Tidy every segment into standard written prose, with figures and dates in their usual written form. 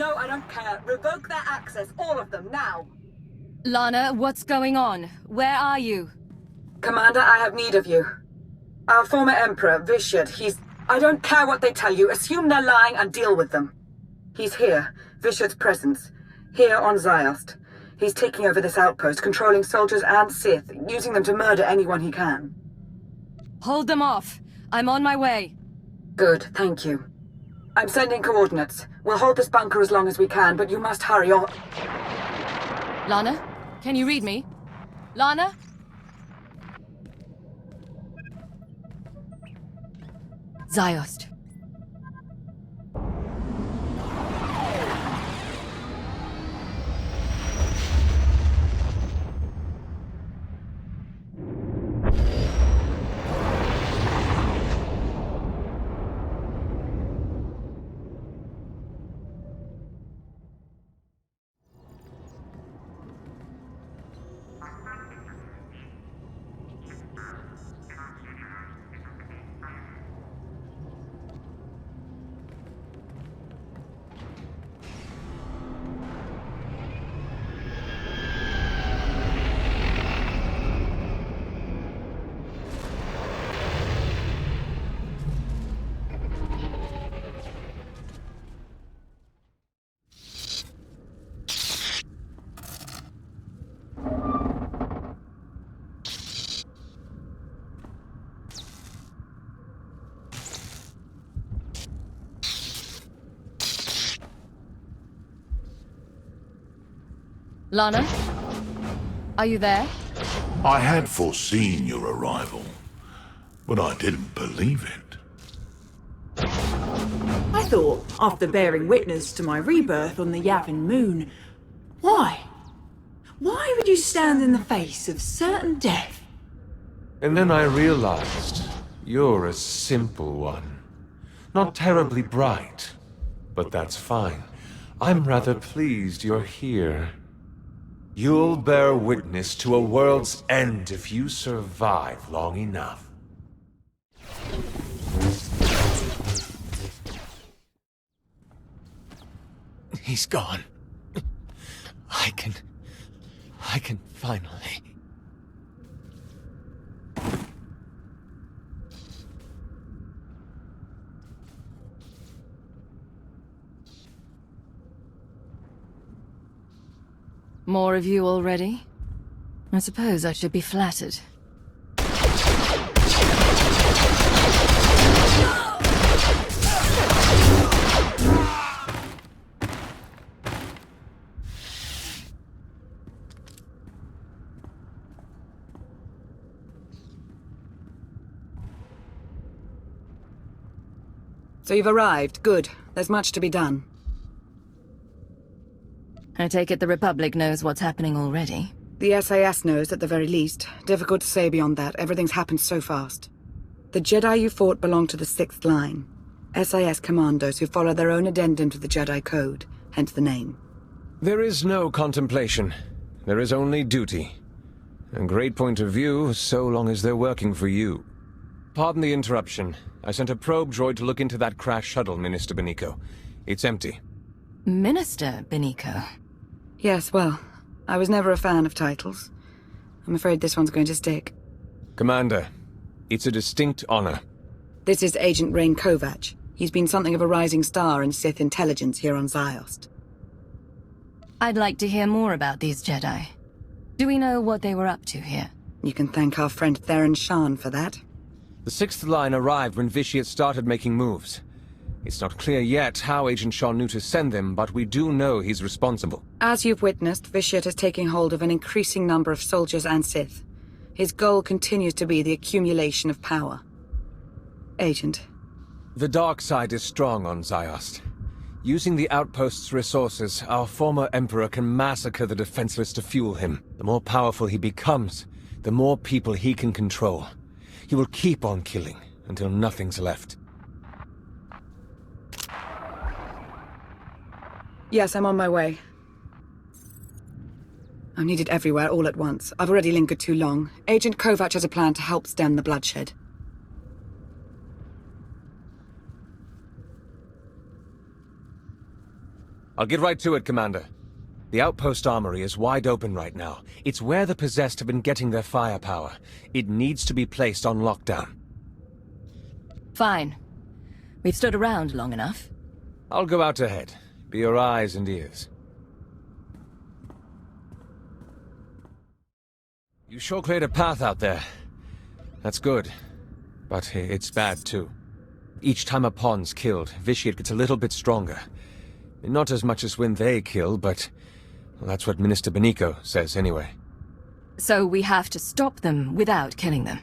No, I don't care. Revoke their access, all of them, now! Lana, what's going on? Where are you? Commander, I have need of you. Our former Emperor, Vitiate, I don't care what they tell you. Assume they're lying and deal with them. He's here. Vitiate's presence. Here on Ziost. He's taking over this outpost, controlling soldiers and Sith, using them to murder anyone he can. Hold them off. I'm on my way. Good, thank you. I'm sending coordinates. We'll hold this bunker as long as we can, but you must hurry or... Lana, can you read me? Lana? Ziost. Lana? Are you there? I had foreseen your arrival, but I didn't believe it. I thought, after bearing witness to my rebirth on the Yavin moon, why? Why would you stand in the face of certain death? And then I realized, you're a simple one. Not terribly bright, but that's fine. I'm rather pleased you're here. You'll bear witness to a world's end if you survive long enough. He's gone. I can finally... More of you already? I suppose I should be flattered. So you've arrived. Good. There's much to be done. I take it the Republic knows what's happening already. The SAS knows at the very least. Difficult to say beyond that. Everything's happened so fast. The Jedi you fought belong to the 6th line. SAS commandos who follow their own addendum to the Jedi Code, hence the name. There is no contemplation. There is only duty. A great point of view, so long as they're working for you. Pardon the interruption. I sent a probe droid to look into that crash shuttle, Minister Benico. It's empty. Minister Benico? Yes, well, I was never a fan of titles. I'm afraid this one's going to stick. Commander, it's a distinct honor. This is Agent Rane Kovach. He's been something of a rising star in Sith intelligence here on Ziost. I'd like to hear more about these Jedi. Do we know what they were up to here? You can thank our friend Theron Shan for that. The 6th line arrived when Vitiate started making moves. It's not clear yet how Agent Shaw knew to send them, but we do know he's responsible. As you've witnessed, Vitiate is taking hold of an increasing number of soldiers and Sith. His goal continues to be the accumulation of power. Agent. The dark side is strong on Ziost. Using the outpost's resources, our former Emperor can massacre the defenseless to fuel him. The more powerful he becomes, the more people he can control. He will keep on killing until nothing's left. Yes, I'm on my way. I'm needed everywhere, all at once. I've already lingered too long. Agent Kovach has a plan to help stem the bloodshed. I'll get right to it, Commander. The outpost armory is wide open right now. It's where the possessed have been getting their firepower. It needs to be placed on lockdown. Fine. We've stood around long enough. I'll go out ahead. Be your eyes and ears. You sure cleared a path out there. That's good. But it's bad, too. Each time a pawn's killed, Vitiate gets a little bit stronger. Not as much as when they kill, but... well, that's what Minister Benico says, anyway. So we have to stop them without killing them.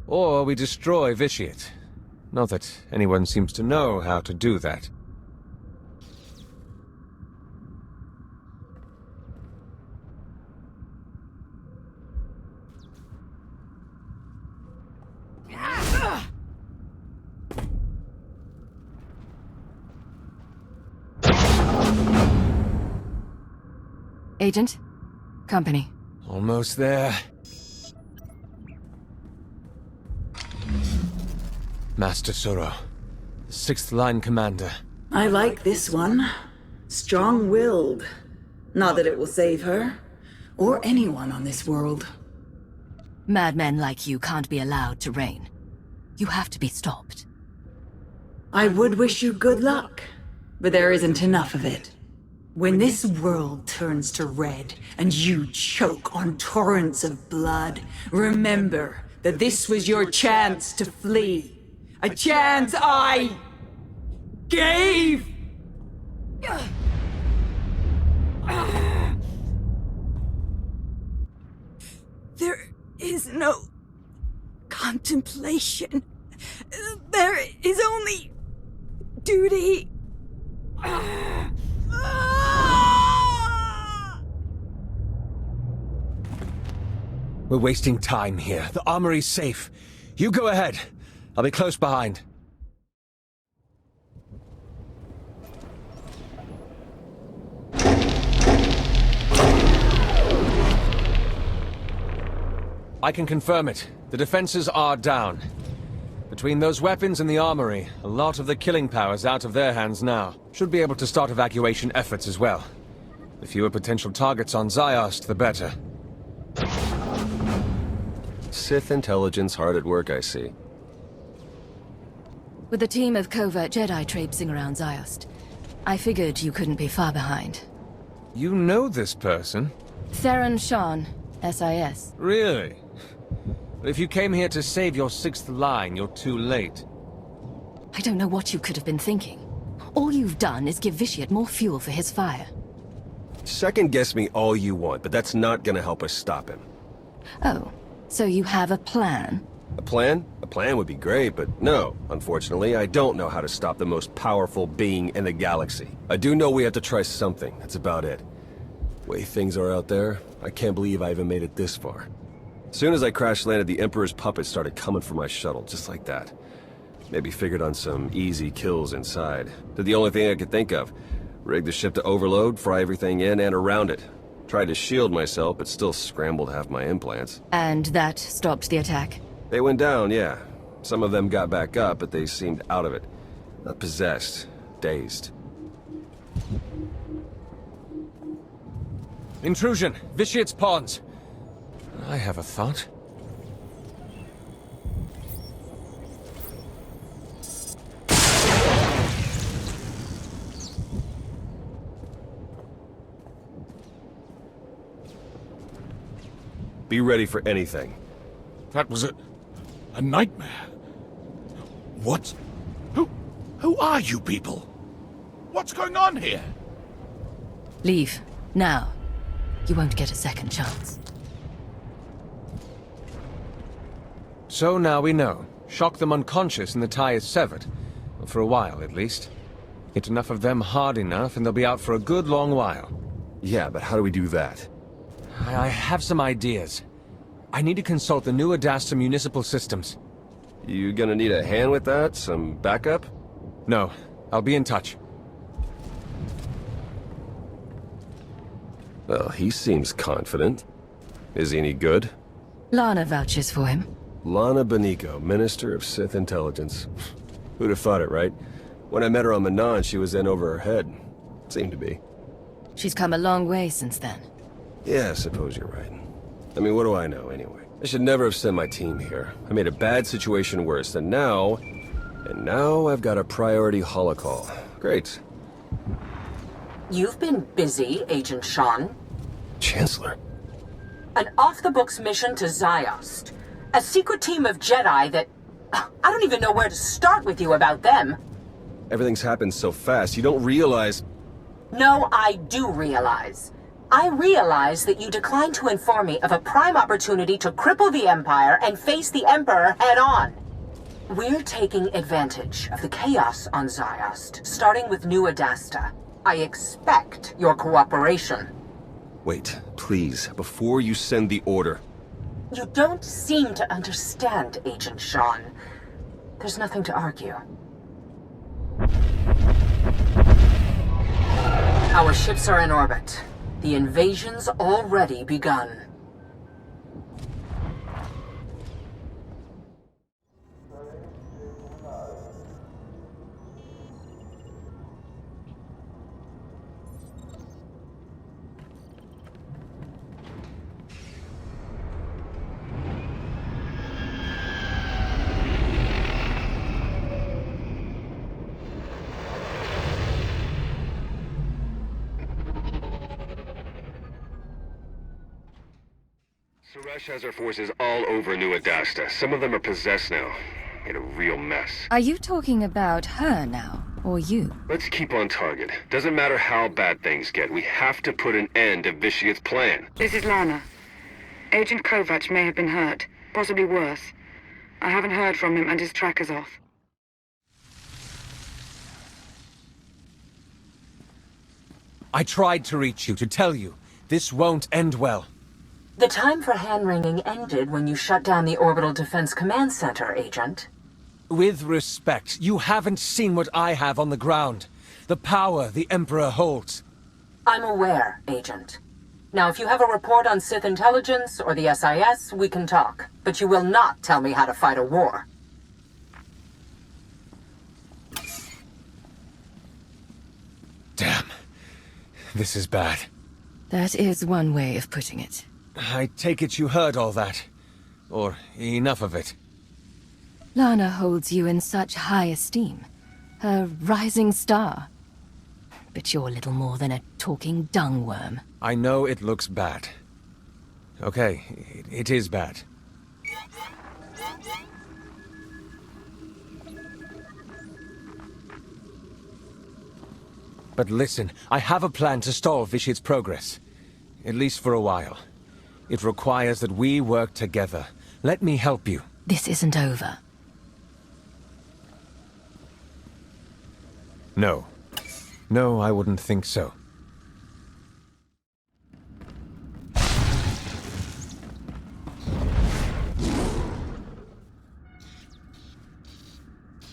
Or we destroy Vitiate. Not that anyone seems to know how to do that. Agent? Company. Almost there. Master Soro, the 6th Line Commander. I like this one. Strong-willed. Not that it will save her, or anyone on this world. Madmen like you can't be allowed to reign. You have to be stopped. I would wish you good luck, but there isn't enough of it. When this world turns to red and you choke on torrents of blood, remember that this was your chance to flee. A chance I gave! There is no contemplation. There is only duty. We're wasting time here. The armory's safe. You go ahead. I'll be close behind. I can confirm it. The defenses are down. Between those weapons and the armory, a lot of the killing power's out of their hands now. Should be able to start evacuation efforts as well. The fewer potential targets on Ziost, the better. Sith intelligence hard at work, I see. With a team of covert Jedi traipsing around Ziost, I figured you couldn't be far behind. You know this person? Theron Shan, SIS. Really? But if you came here to save your 6th line, you're too late. I don't know what you could have been thinking. All you've done is give Vitiate more fuel for his fire. Second guess me all you want, but that's not gonna help us stop him. Oh, so you have a plan? A plan? A plan would be great, but no. Unfortunately, I don't know how to stop the most powerful being in the galaxy. I do know we have to try something, that's about it. Way things are out there, I can't believe I even made it this far. As soon as I crash-landed, the Emperor's puppets started coming for my shuttle, just like that. Maybe figured on some easy kills inside. Did the only thing I could think of. Rigged the ship to overload, fry everything in and around it. Tried to shield myself, but still scrambled half my implants. And that stopped the attack? They went down, yeah. Some of them got back up, but they seemed out of it. Not possessed. Dazed. Intrusion! Vitiate's pawns! I have a thought. Be ready for anything. That was a nightmare. What? Who are you people? What's going on here? Leave. Now. You won't get a second chance. So now we know. Shock them unconscious and the tie is severed. Well, for a while, at least. Get enough of them hard enough and they'll be out for a good long while. Yeah, but how do we do that? I have some ideas. I need to consult the new Adasta municipal systems. You gonna need a hand with that? Some backup? No, I'll be in touch. Well, he seems confident. Is he any good? Lana vouches for him. Lana Benico, Minister of Sith Intelligence. Who'd have thought it, right? When I met her on Manon, she was in over her head. Seemed to be. She's come a long way since then. Yeah, I suppose you're right. I mean, what do I know, anyway? I should never have sent my team here. I made a bad situation worse, and now I've got a priority holocall. Great. You've been busy, Agent Sean. Chancellor. An off-the-books mission to Ziost. A secret team of Jedi that... I don't even know where to start with you about them. Everything's happened so fast, you don't realize... No, I do realize. I realize that you declined to inform me of a prime opportunity to cripple the Empire and face the Emperor head-on. We're taking advantage of the chaos on Ziost, starting with New Adasta. I expect your cooperation. Wait, please, before you send the order. You don't seem to understand, Agent Sean. There's nothing to argue. Our ships are in orbit. The invasion's already begun. Suresh has her forces all over New Adasta. Some of them are possessed now. Made a real mess. Are you talking about her now, or you? Let's keep on target. Doesn't matter how bad things get, we have to put an end to Vitiate's plan. This is Lana. Agent Kovach may have been hurt, possibly worse. I haven't heard from him and his tracker's off. I tried to reach you, to tell you. This won't end well. The time for hand-wringing ended when you shut down the Orbital Defense Command Center, Agent. With respect, you haven't seen what I have on the ground. The power the Emperor holds. I'm aware, Agent. Now, if you have a report on Sith intelligence or the SIS, we can talk. But you will not tell me how to fight a war. Damn. This is bad. That is one way of putting it. I take it you heard all that. Or enough of it. Lana holds you in such high esteem. Her rising star. But you're little more than a talking dung worm. I know it looks bad. Okay, it is bad. But listen, I have a plan to stall Vitiate's progress. At least for a while. It requires that we work together. Let me help you. This isn't over. No. No, I wouldn't think so.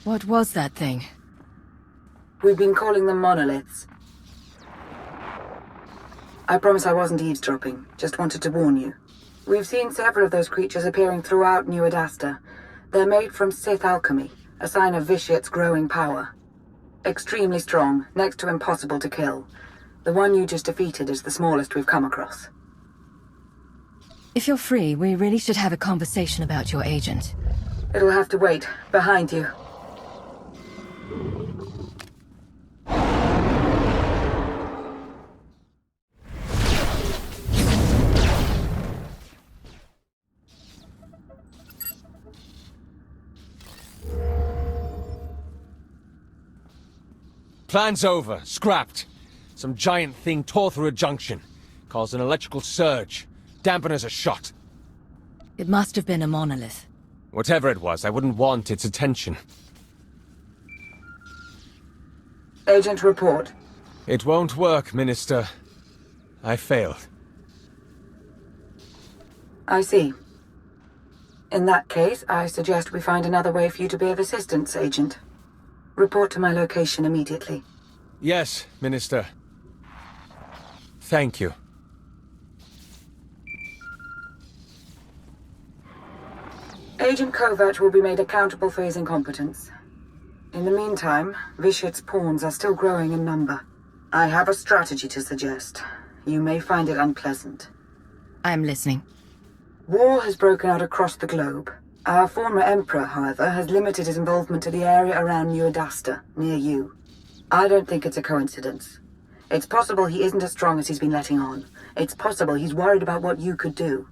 What was that thing? We've been calling them monoliths. I promise I wasn't eavesdropping, just wanted to warn you. We've seen several of those creatures appearing throughout New Adasta. They're made from Sith alchemy, a sign of Vitiate's growing power. Extremely strong, next to impossible to kill. The one you just defeated is the smallest we've come across. If you're free, we really should have a conversation about your agent. It'll have to wait. Behind you. Plan's over. Scrapped. Some giant thing tore through a junction. Caused an electrical surge. Dampeners are shot. It must have been a monolith. Whatever it was, I wouldn't want its attention. Agent, report. It won't work, Minister. I failed. I see. In that case, I suggest we find another way for you to be of assistance, Agent. Report to my location immediately. Yes, Minister. Thank you. Agent Kovach will be made accountable for his incompetence. In the meantime, Vitiate's pawns are still growing in number. I have a strategy to suggest. You may find it unpleasant. I'm listening. War has broken out across the globe. Our former Emperor, however, has limited his involvement to the area around New Adasta, near you. I don't think it's a coincidence. It's possible he isn't as strong as he's been letting on. It's possible he's worried about what you could do.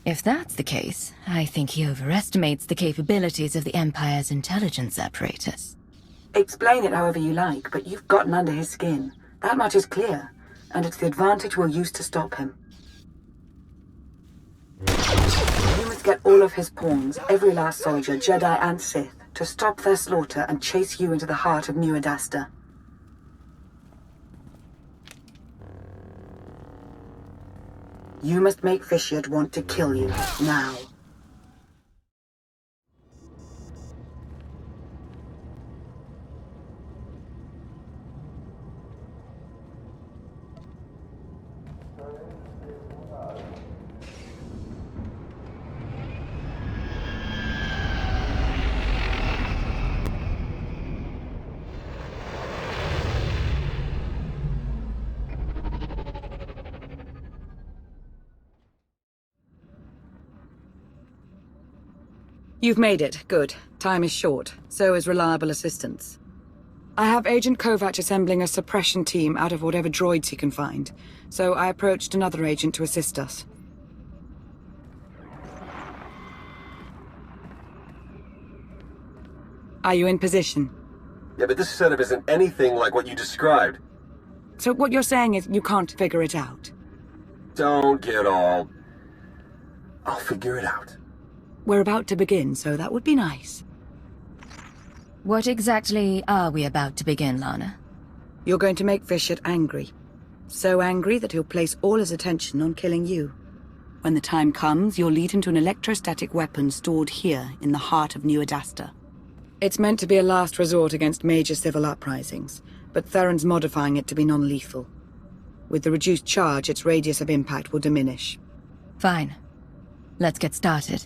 If that's the case, I think he overestimates the capabilities of the Empire's intelligence apparatus. Explain it however you like, but you've gotten under his skin. That much is clear, and it's the advantage we'll use to stop him. You must get all of his pawns, every last soldier, Jedi and Sith, to stop their slaughter and chase you into the heart of New Adasta. You must make Vitiate want to kill you, now. You've made it. Good. Time is short. So is reliable assistance. I have Agent Kovach assembling a suppression team out of whatever droids he can find, so I approached another agent to assist us. Are you in position? Yeah, but this setup isn't anything like what you described. So what you're saying is you can't figure it out? Don't get all... I'll figure it out. We're about to begin, so that would be nice. What exactly are we about to begin, Lana? You're going to make Vitiate angry. So angry that he'll place all his attention on killing you. When the time comes, you'll lead him to an electrostatic weapon stored here in the heart of New Adasta. It's meant to be a last resort against major civil uprisings, but Theron's modifying it to be non-lethal. With the reduced charge, its radius of impact will diminish. Fine. Let's get started.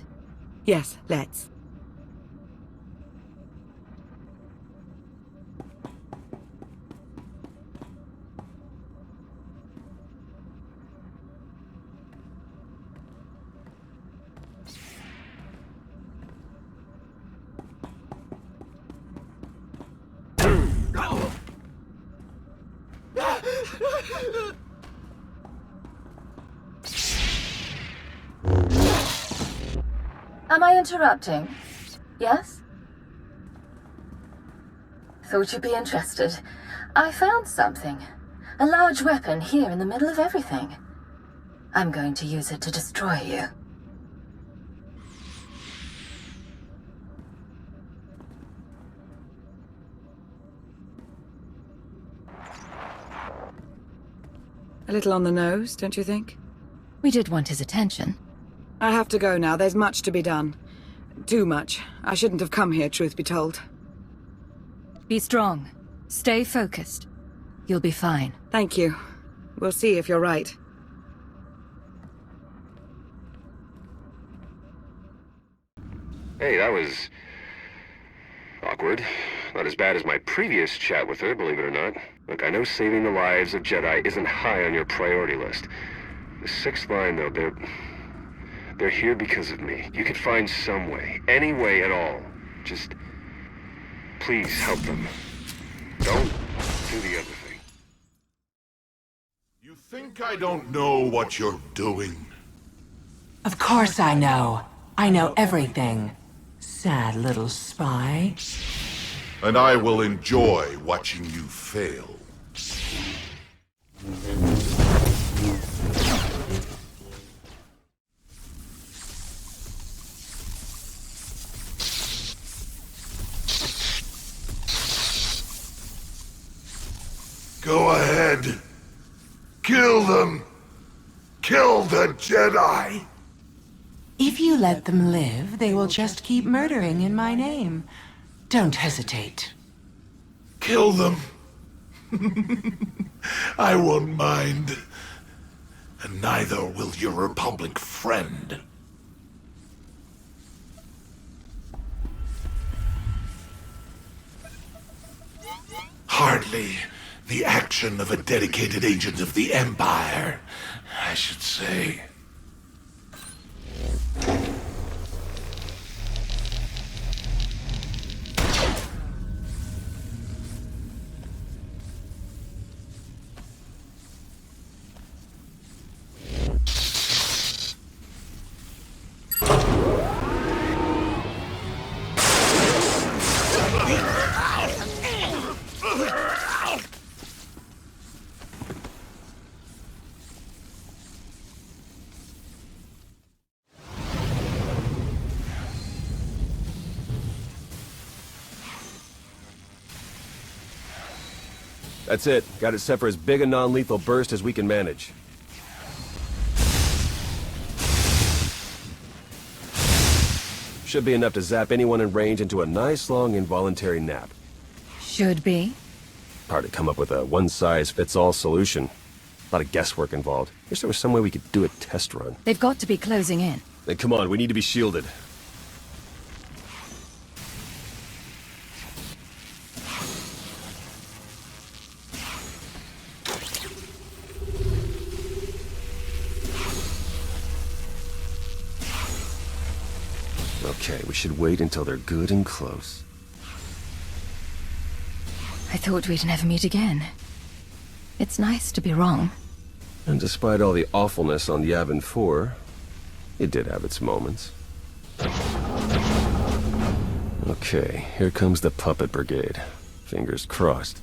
Yes, let's. Am I interrupting? Yes? Thought you'd be interested. I found something. A large weapon here in the middle of everything. I'm going to use it to destroy you. A little on the nose, don't you think? We did want his attention. I have to go now. There's much to be done. Too much. I shouldn't have come here, truth be told. Be strong. Stay focused. You'll be fine. Thank you. We'll see if you're right. Hey, that was... awkward. Not as bad as my previous chat with her, believe it or not. Look, I know saving the lives of Jedi isn't high on your priority list. The Sixth Line, though, they're here because of me. You could find some way. Any way at all. Just... please help them. Don't do the other thing. You think I don't know what you're doing? Of course I know. I know everything. Sad little spy. And I will enjoy watching you fail. Go ahead. Kill them. Kill the Jedi. If you let them live, they will just keep murdering in my name. Don't hesitate. Kill them. I won't mind. And neither will your Republic friend. Hardly The action of a dedicated agent of the Empire, I should say. That's it. Got it set for as big a non-lethal burst as we can manage. Should be enough to zap anyone in range into a nice long involuntary nap. Should be. Hard to come up with a one-size-fits-all solution. A lot of guesswork involved. Wish there was some way we could do a test run. They've got to be closing in. Then come on, we need to be shielded. Okay, we should wait until they're good and close. I thought we'd never meet again. It's nice to be wrong. And despite all the awfulness on Yavin 4, it did have its moments. Okay, here comes the Puppet Brigade. Fingers crossed.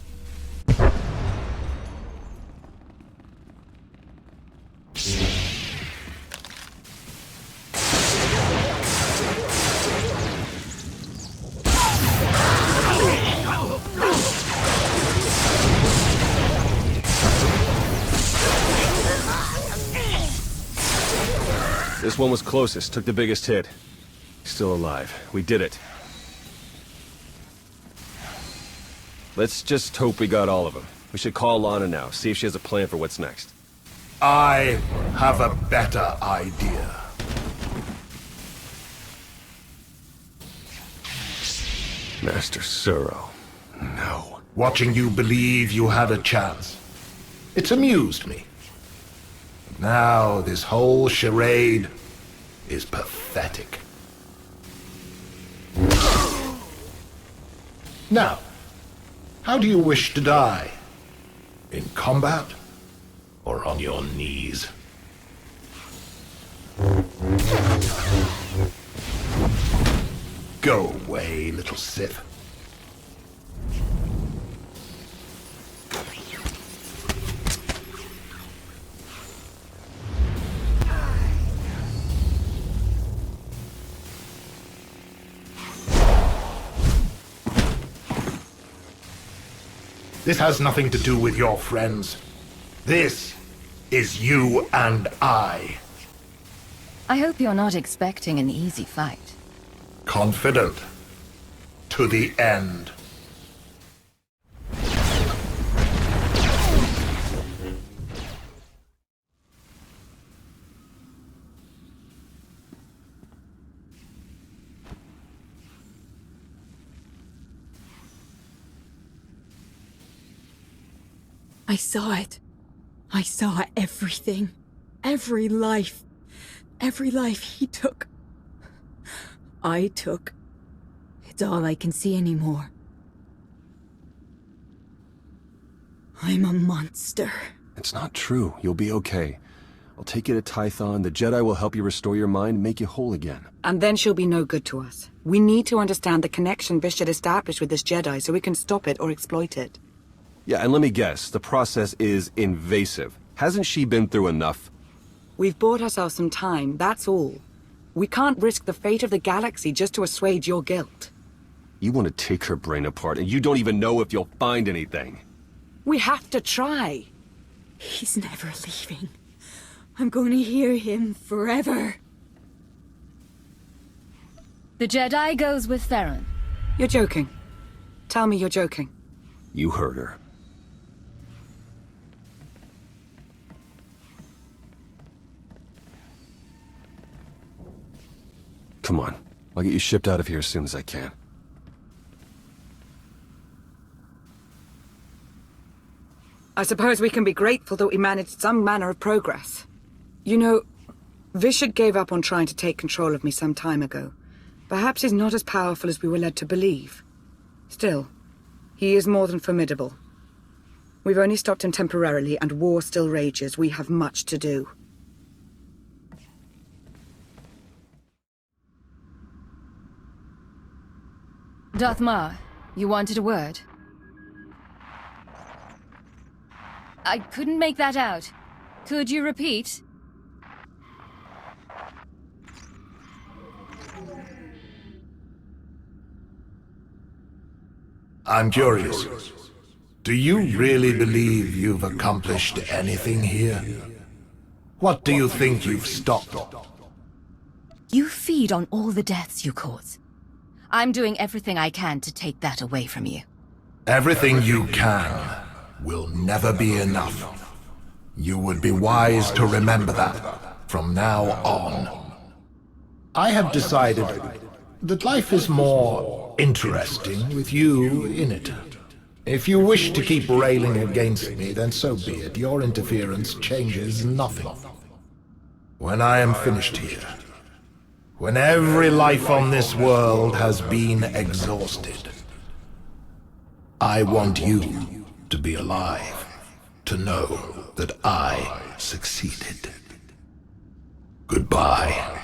This one was closest, took the biggest hit. Still alive. We did it. Let's just hope we got all of them. We should call Lana now, see if she has a plan for what's next. I have a better idea. Master Suro. No. Watching you believe you had a chance. It's amused me. Now this whole charade is pathetic. Now, how do you wish to die? In combat or on your knees? Go away, little Sith. This has nothing to do with your friends. This is you and I. I hope you're not expecting an easy fight. Confident. To the end. I saw it. I saw everything. Every life. Every life he took. I took. It's all I can see anymore. I'm a monster. It's not true. You'll be okay. I'll take you to Tython. The Jedi will help you restore your mind and make you whole again. And then she'll be no good to us. We need to understand the connection Vitiate established with this Jedi so we can stop it or exploit it. Yeah, and let me guess. The process is invasive. Hasn't she been through enough? We've bought ourselves some time, that's all. We can't risk the fate of the galaxy just to assuage your guilt. You want to take her brain apart, and you don't even know if you'll find anything. We have to try. He's never leaving. I'm going to hear him forever. The Jedi goes with Theron. You're joking. Tell me you're joking. You heard her. Come on. I'll get you shipped out of here as soon as I can. I suppose we can be grateful that we managed some manner of progress. You know, Vitiate gave up on trying to take control of me some time ago. Perhaps he's not as powerful as we were led to believe. Still, he is more than formidable. We've only stopped him temporarily, and war still rages. We have much to do. Darth Marr, you wanted a word? I couldn't make that out. Could you repeat? I'm curious. Do you really believe you've accomplished anything here? What do you think you've stopped? You feed on all the deaths you cause. I'm doing everything I can to take that away from you. Everything you can will never be enough. You would be wise to remember that from now on. I have decided that life is more interesting with you in it. If you wish to keep railing against me, then so be it. Your interference changes nothing. When I am finished here, when every life on this world has been exhausted, I want you to be alive, to know that I succeeded. Goodbye.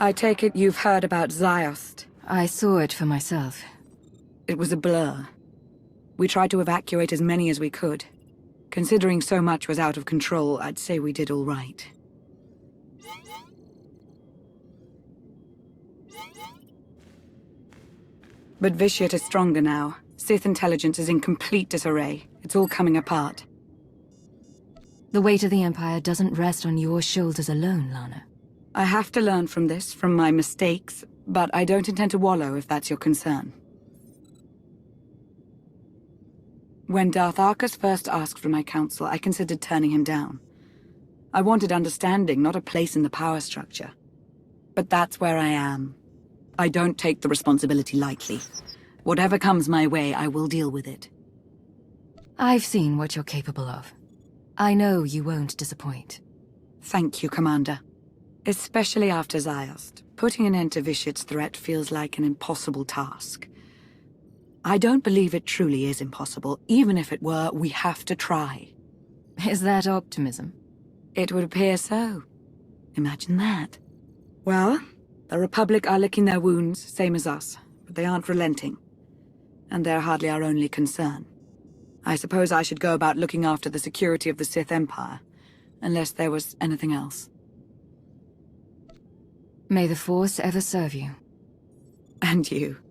I take it you've heard about Ziost. I saw it for myself. It was a blur. We tried to evacuate as many as we could. Considering so much was out of control, I'd say we did all right. But Vitiate is stronger now. Sith intelligence is in complete disarray. It's all coming apart. The weight of the Empire doesn't rest on your shoulders alone, Lana. I have to learn from this, from my mistakes, but I don't intend to wallow if that's your concern. When Darth Arcus first asked for my counsel, I considered turning him down. I wanted understanding, not a place in the power structure. But that's where I am. I don't take the responsibility lightly. Whatever comes my way, I will deal with it. I've seen what you're capable of. I know you won't disappoint. Thank you, Commander. Especially after Ziost. Putting an end to Vitiate's threat feels like an impossible task. I don't believe it truly is impossible. Even if it were, we have to try. Is that optimism? It would appear so. Imagine that. Well, the Republic are licking their wounds, same as us, but they aren't relenting. And they're hardly our only concern. I suppose I should go about looking after the security of the Sith Empire, unless there was anything else. May the Force ever serve you. And you.